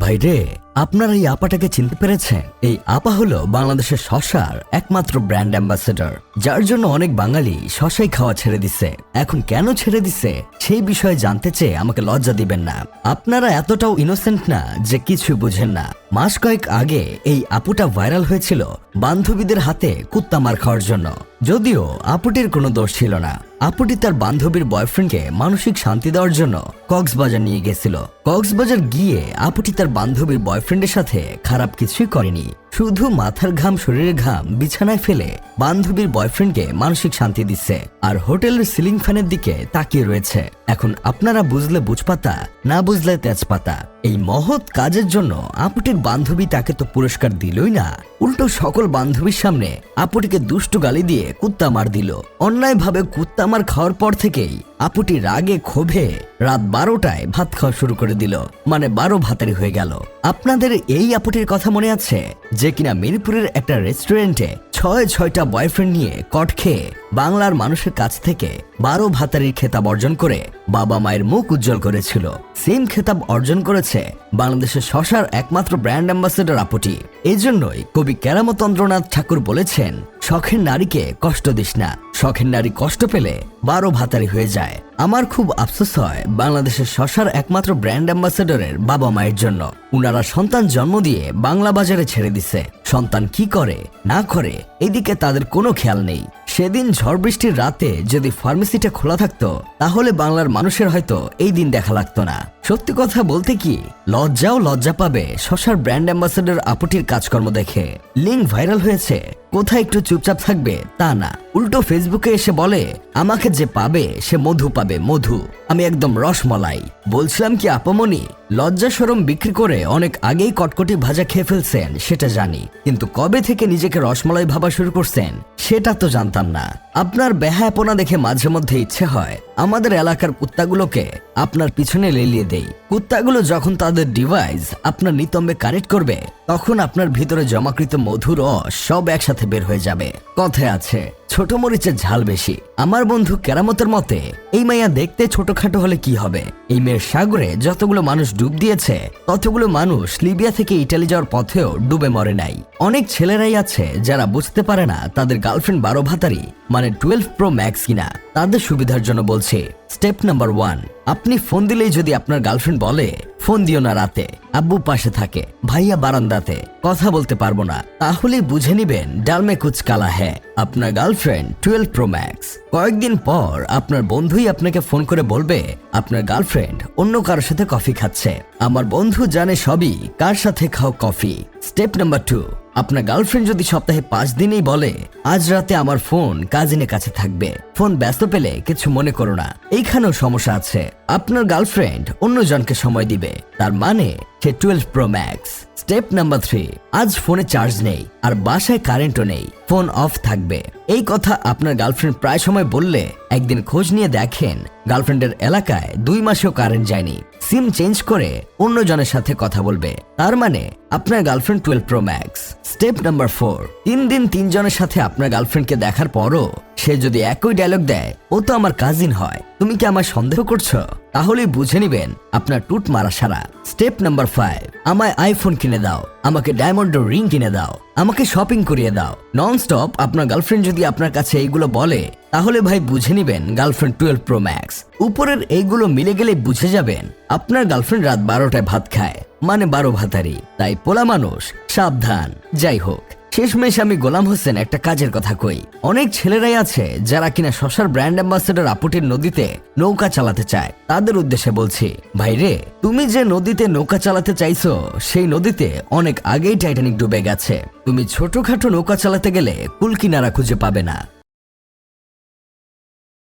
ভাইরে, আপনারা এই আপাটাকে চিনতে পেরেছেন? এই আপা হলো বাংলাদেশের শশার একমাত্র ব্র্যান্ড অ্যাম্বাসেডর, যার জন্য অনেক বাঙালি শশাই খাওয়া ছেড়ে দিছে। এখন কেন ছেড়ে দিছে সেই বিষয়ে জানতে চেয়ে আমাকে লজ্জা দিবেন না। আপনারা এতটাও ইনোসেন্ট না যে কিছু বুঝেন না। মাস কয়েক আগে এই আপুটা ভাইরাল হয়েছিল বান্ধবীদের হাতে কুত্তা মার খাওয়ার জন্য। যদিও আপুটির কোনো দোষ ছিল না। আপুটি তার বান্ধবীর বয়ফ্রেন্ডকে মানসিক শান্তি দেওয়ার জন্য কক্সবাজার নিয়ে গেছিল। কক্সবাজার গিয়ে আপুটি তার বান্ধবীর বয়ফ্রেন্ডের সাথে খারাপ কিছুই করেনি, শুধু মাথার ঘাম শরীরের ঘাম বিছানায় ফেলে বান্ধবীর বয়ফ্রেন্ডকে মানসিক শান্তি দিচ্ছে আর হোটেলের সিলিং ফ্যানের দিকে তাকিয়ে রয়েছে। এখন আপনারা বুঝলে বুঝপাতা, না বুঝলে তেজপাতা। এই মহৎ কাজের জন্য আপুটির বান্ধবী তাকে তো পুরস্কার দিলই না, উল্টো সকল বান্ধবীর সামনে আপুটিকে দুষ্টু গালি দিয়ে কুত্তা মার দিল। অন্যায়ভাবে কুত্তা মার খাওয়ার পর থেকেই আপুটি রাগে ক্ষোভে রাত 12টায় ভাত খাওয়া শুরু করে দিল, মানে 12 ভাতারি হয়ে গেল। আপনাদের এই আপুটির কথা মনে আছে যে কিনা মিরপুরের একটা রেস্টুরেন্টে 6টা বয়ফ্রেন্ড নিয়ে কট খেয়ে বাংলার মানুষের কাছ থেকে 12 ভাতারির খেতাব অর্জন করে বাবা মায়ের মুখ উজ্জ্বল করেছিল। সেম খেতাব অর্জন করেছে বাংলাদেশের শশার একমাত্র ব্র্যান্ড অ্যাম্বাসেডর আপুটি। এই জন্যই কবি কেরামতন্দ্রনাথ ঠাকুর বলেছেন, শখের নারীকে কষ্ট দিস না, শখের নারী কষ্ট পেলে 12 ভাতারি হয়ে যায়। আমার খুব আফসোস হয় বাংলাদেশের শশার একমাত্র ব্র্যান্ড অ্যাম্বাসেডরের বাবা মায়ের জন্য। উনারা সন্তান জন্ম দিয়ে বাংলা বাজারে ছেড়ে দিছে। সন্তান কি করে না করে এদিকে তাদের কোনো খেয়াল নেই। সেদিন ঝড় বৃষ্টির রাতে যদি ফার্মেসিটা খোলা থাকতো তাহলে বাংলার মানুষের হয়তো এই দিন দেখা লাগতো না। সত্যি কথা বলতে কি, লজ্জাও লজ্জা পাবে শশার ব্র্যান্ড অ্যাম্বাসেডর আপুটির কাজকর্ম দেখে। লিঙ্ক ভাইরাল হয়েছে, কোথায় একটু চুপচাপ থাকবে তা না, উল্টো ফেসবুকে এসে বলে আমাকে যে পাবে সে মধু পাবে, মধু। আমি একদম রসমলাই। বলছিলাম কি আপামনি, লজ্জা শরম বিক্রি করে অনেক আগেই কটকটি ভাজা খেয়ে ফেলছেন সেটা জানি, কিন্তু কবে থেকে নিজেকে রসমলাই ভাবা শুরু করছেন সেটা তো জানতাম না। আপনার বেহায়াপনা দেখে মাঝে মধ্যে ইচ্ছে হয় আমাদের এলাকার কুত্তাগুলোকে আপনার পিছনে লেলিয়ে দেই। কুত্তাগুলো যখন তাদের ডিভাইস আপনার নিতম্বে কানেক্ট করবে তখন আপনার ভিতরে জমাকৃত মধুর রস সব একসাথে বের হয়ে যাবে। কথায় আছে ছোট মরিচের ঝাল বেশি। আমার বন্ধু কেরামতের মতে এই মাইয়া দেখতে ছোটখাটো হলে কি হবে, এই মেয়ের সাগরে যতগুলো মানুষ ডুব দিয়েছে ততগুলো মানুষ লিবিয়া থেকে ইটালি যাওয়ার পথেও ডুবে মরে নাই। অনেক ছেলেরাই আছে যারা বুঝতে পারে না তাদের গার্লফ্রেন্ড 12 ভাতারি মানে 12 প্রো ম্যাক্স কিনা। তাদের সুবিধার জন্য বলছে, স্টেপ নাম্বার 1, আপনি ফোন দিলেই যদি আপনার গার্লফ্রেন্ড বলে ফোন দিও না রাতে, আব্বু পাশে থাকে, ভাইয়া বারান্দাতে, কথা বলতে পারবো না, তাহলেই বুঝে নিবেন ডালমে কুচ কালা হ্যাঁ, আপনার গার্লফ্রেন্ড 12 প্রো ম্যাক্স। কয়েকদিন পর আপনার বন্ধুই আপনাকে ফোন করে বলবে আপনার গার্লফ্রেন্ড অন্য কারোর সাথে কফি খাচ্ছে। আমার বন্ধু জানে সবই কার সাথে খাও কফি। স্টেপ নাম্বার 2, আপনার গার্লফ্রেন্ড যদি সপ্তাহে 5 দিনেই বলে আজ রাতে আমার ফোন কাজিনের কাছে থাকবে, ফোন ব্যস্ত পেলে কিছু মনে করো না, এইখানেও সমস্যা আছে। আপনার গার্লফ্রেন্ড অন্য জনকে সময় দিবে, তার মানে সে 12 প্রো ম্যাক্স। স্টেপ নাম্বার 3, আজ ফোনে চার্জ নেই আর বাসায় কারেন্টও নেই, ফোন অফ থাকবে। এই কথা আপনার গার্লফ্রেন্ড প্রায় সময় বললে একদিন খোঁজ নিয়ে দেখেন গার্লফ্রেন্ডের এলাকায় 2 মাসেও কারেন্ট যায়নি, সিম চেঞ্জ করে অন্য জনের সাথে কথা বলবে, তার মানে আপনার girlfriend 12 pro max. Step number 4, 3 দিন 3 জনের সাথে আপনার গার্লফ্রেন্ডকে দেখার পরও সে যদি একই ডায়লগ দেয় ও তো আমার কাজিন হয়, তুমি কি আমায় সন্দেহ করছো, তাহলেই বুঝে নিবেন আপনার টুট মারা সারা। স্টেপ নাম্বার 5, আমায় আইফোন কিনে দাও, আমাকে ডায়মন্ড রিং কিনে দাও, আমাকে শপিং করিয়ে দাও। নন স্টপ আপনার গার্লফ্রেন্ড যদি আপনার কাছে এইগুলো বলে তাহলে ভাই বুঝে নিবেন গার্লফ্রেন্ড 12 প্রো ম্যাক্স। উপরের এইগুলো মিলে গেলে বুঝে যাবেন আপনার গার্লফ্রেন্ড রাত 12টায় ভাত খায়, মানে 12 ভাতারি। তাই পোলা মানুষ সাবধান। যাই হোক, শেষমেশ আমি গোলাম হোসেন একটা কাজের কথা কই। অনেক ছেলেরাই আছে যারা কিনা শশার ব্র্যান্ড অ্যাম্বাসেডর আপুটির নদীতে নৌকা চালাতে চায়। তাদের উদ্দেশ্যে বলছি, ভাইরে তুমি যে নদীতে নৌকা চালাতে চাইছো সেই নদীতে অনেক আগেই টাইটানিক ডুবে গেছে। তুমি ছোটখাটো নৌকা চালাতে গেলে কুল কিনারা খুঁজে পাবে না।